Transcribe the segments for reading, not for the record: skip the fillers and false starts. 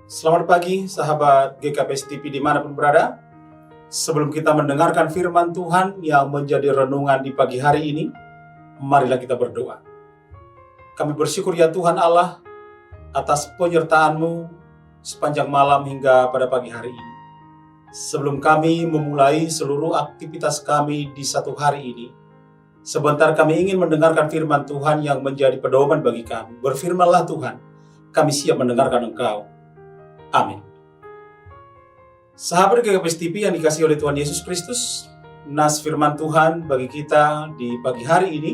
Selamat pagi sahabat GKPS TV dimanapun berada. Sebelum kita mendengarkan firman Tuhan yang menjadi renungan di pagi hari ini, marilah kita berdoa. Kami bersyukur ya Tuhan Allah atas penyertaan-Mu sepanjang malam hingga pada pagi hari ini. Sebelum kami memulai seluruh aktivitas kami di satu hari ini, sebentar kami ingin mendengarkan firman Tuhan yang menjadi pedoman bagi kami. Berfirmanlah Tuhan, kami siap mendengarkan Engkau. Amin. Sahabat GKPS TV yang dikasihi oleh Tuhan Yesus Kristus, nas firman Tuhan bagi kita di pagi hari ini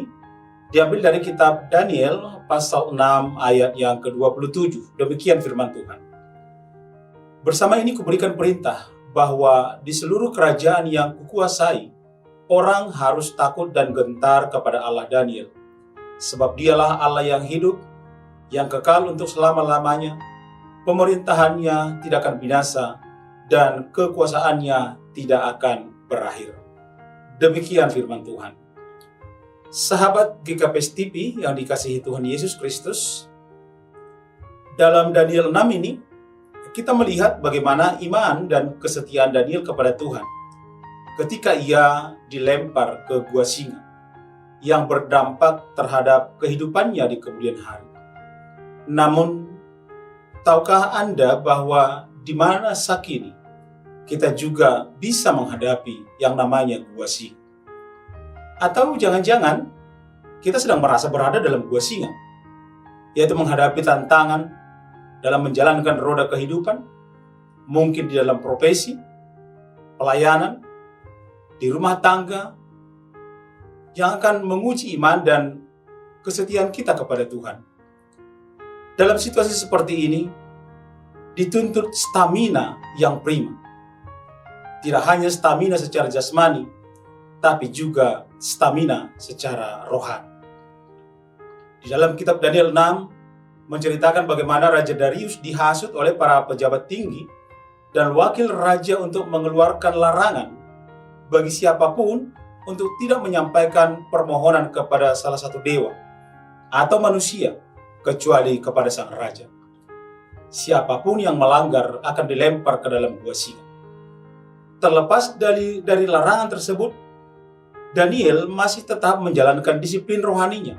diambil dari kitab Daniel pasal 6 ayat yang ke-27. Demikian firman Tuhan. Bersama ini kuberikan perintah bahwa di seluruh kerajaan yang kukuasai, orang harus takut dan gentar kepada Allah Daniel. Sebab dialah Allah yang hidup, yang kekal untuk selama-lamanya. Pemerintahannya tidak akan binasa dan kekuasaannya tidak akan berakhir. Demikian firman Tuhan. Sahabat GKPS TV yang dikasihi Tuhan Yesus Kristus, dalam Daniel 6 ini kita melihat bagaimana iman dan kesetiaan Daniel kepada Tuhan ketika ia dilempar ke gua singa yang berdampak terhadap kehidupannya di kemudian hari. Namun tahukah Anda bahwa di mana saat ini kita juga bisa menghadapi yang namanya gua singa? Atau jangan-jangan kita sedang merasa berada dalam gua singa, yaitu menghadapi tantangan dalam menjalankan roda kehidupan, mungkin di dalam profesi, pelayanan, di rumah tangga, yang akan menguji iman dan kesetiaan kita kepada Tuhan. Dalam situasi seperti ini, dituntut stamina yang prima. Tidak hanya stamina secara jasmani, tapi juga stamina secara rohani. Di dalam kitab Daniel 6, menceritakan bagaimana Raja Darius dihasut oleh para pejabat tinggi dan wakil raja untuk mengeluarkan larangan bagi siapapun untuk tidak menyampaikan permohonan kepada salah satu dewa atau manusia, kecuali kepada sang raja. Siapapun yang melanggar akan dilempar ke dalam gua singa. Terlepas dari larangan tersebut, Daniel masih tetap menjalankan disiplin rohaninya.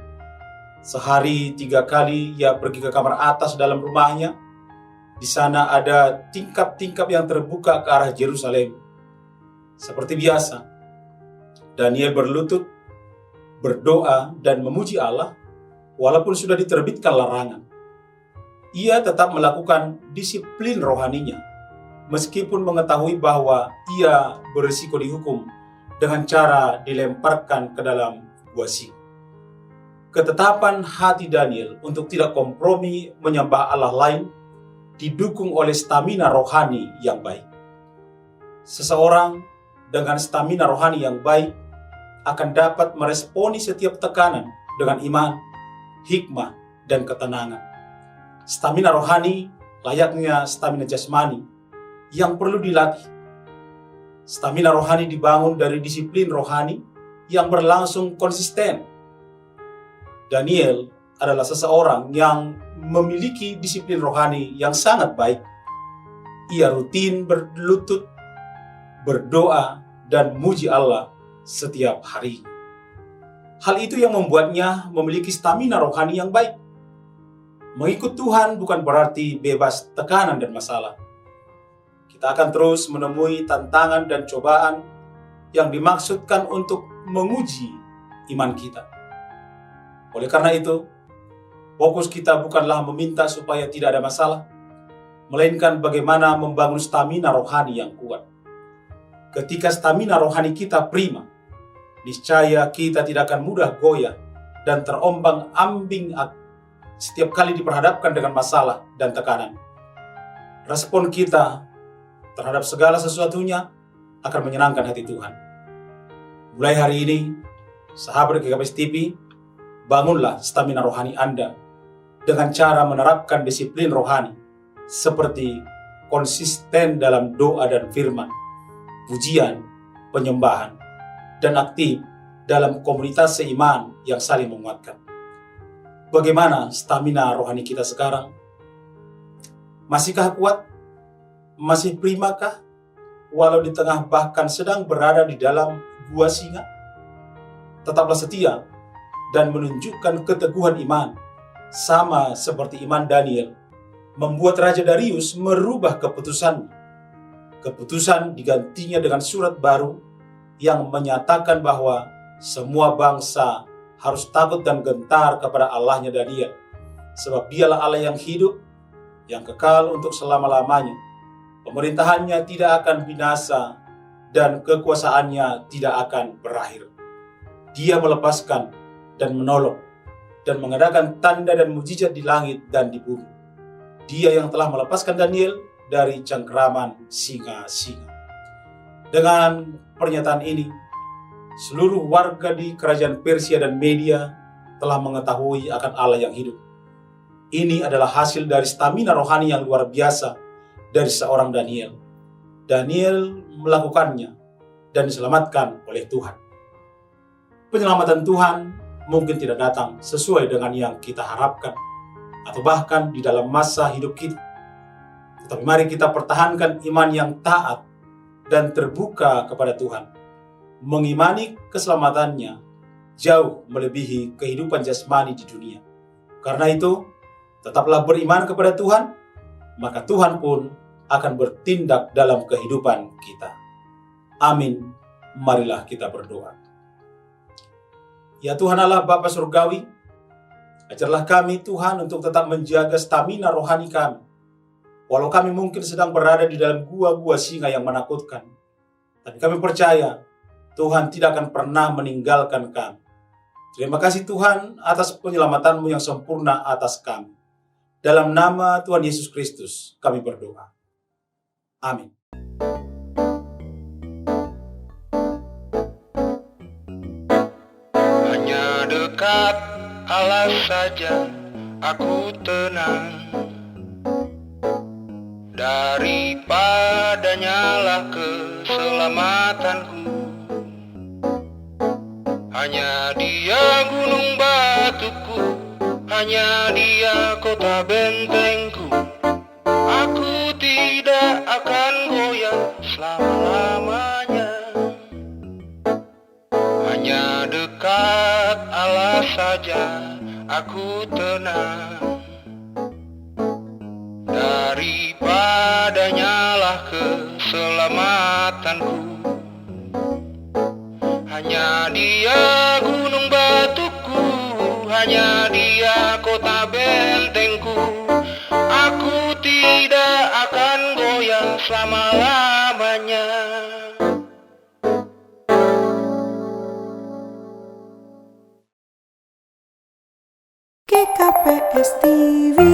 Sehari 3 kali ia pergi ke kamar atas dalam rumahnya. Di sana ada tingkap-tingkap yang terbuka ke arah Yerusalem. Seperti biasa, Daniel berlutut, berdoa dan memuji Allah. Walaupun sudah diterbitkan larangan, ia tetap melakukan disiplin rohaninya, meskipun mengetahui bahwa ia berisiko dihukum dengan cara dilemparkan ke dalam gua singa. Ketetapan hati Daniel untuk tidak kompromi menyembah Allah lain didukung oleh stamina rohani yang baik. Seseorang dengan stamina rohani yang baik akan dapat meresponi setiap tekanan dengan iman, hikmah, dan ketenangan. Stamina rohani layaknya stamina jasmani yang perlu dilatih. Stamina rohani dibangun dari disiplin rohani yang berlangsung konsisten. Daniel adalah seseorang yang memiliki disiplin rohani yang sangat baik. Ia rutin berlutut, berdoa, dan memuji Allah setiap hari. Hal itu yang membuatnya memiliki stamina rohani yang baik. Mengikut Tuhan bukan berarti bebas tekanan dan masalah. Kita akan terus menemui tantangan dan cobaan yang dimaksudkan untuk menguji iman kita. Oleh karena itu, fokus kita bukanlah meminta supaya tidak ada masalah, melainkan bagaimana membangun stamina rohani yang kuat. Ketika stamina rohani kita prima, niscaya kita tidak akan mudah goyah dan terombang-ambing setiap kali diperhadapkan dengan masalah dan tekanan. Respon kita terhadap segala sesuatunya akan menyenangkan hati Tuhan. Mulai hari ini, sahabat GKPS TV, bangunlah stamina rohani Anda dengan cara menerapkan disiplin rohani seperti konsisten dalam doa dan firman, pujian, penyembahan, dan aktif dalam komunitas seiman yang saling menguatkan. Bagaimana stamina rohani kita sekarang? Masihkah kuat? Masih primakah? Walau di tengah bahkan sedang berada di dalam gua singa? Tetaplah setia dan menunjukkan keteguhan iman, sama seperti iman Daniel, membuat Raja Darius merubah keputusan. Keputusan digantinya dengan surat baru yang menyatakan bahwa semua bangsa harus takut dan gentar kepada Allahnya Daniel, sebab dialah Allah yang hidup, yang kekal untuk selama-lamanya. Pemerintahannya tidak akan binasa dan kekuasaannya tidak akan berakhir. Dia melepaskan dan menolong dan mengadakan tanda dan mujizat di langit dan di bumi. Dia yang telah melepaskan Daniel dari cengkeraman singa-singa. Dengan pernyataan ini, seluruh warga di kerajaan Persia dan Media telah mengetahui akan Allah yang hidup. Ini adalah hasil dari stamina rohani yang luar biasa dari seorang Daniel. Daniel melakukannya dan diselamatkan oleh Tuhan. Penyelamatan Tuhan mungkin tidak datang sesuai dengan yang kita harapkan, atau bahkan di dalam masa hidup kita. Tetapi mari kita pertahankan iman yang taat dan terbuka kepada Tuhan. Mengimani keselamatannya jauh melebihi kehidupan jasmani di dunia. Karena itu, tetaplah beriman kepada Tuhan, maka Tuhan pun akan bertindak dalam kehidupan kita. Amin. Marilah kita berdoa. Ya Tuhan Allah Bapa Surgawi, ajarlah kami Tuhan untuk tetap menjaga stamina rohani kami. Walau kami mungkin sedang berada di dalam gua-gua singa yang menakutkan, tapi kami percaya Tuhan tidak akan pernah meninggalkan kami. Terima kasih Tuhan atas penyelamatanmu yang sempurna atas kami. Dalam nama Tuhan Yesus Kristus kami berdoa. Amin. Hanya dekat Allah saja aku tenang, daripadanya lah keselamatanku. Hanya Dia gunung batuku, hanya Dia kota bentengku. Aku tidak akan goyah selama-lamanya. Hanya dekat Allah saja aku tenang, daripadanya lah keselamatanku. Hanya Dia gunung batuku, hanya Dia kota bentengku. Aku tidak akan goyah selama-lamanya. GKPS TV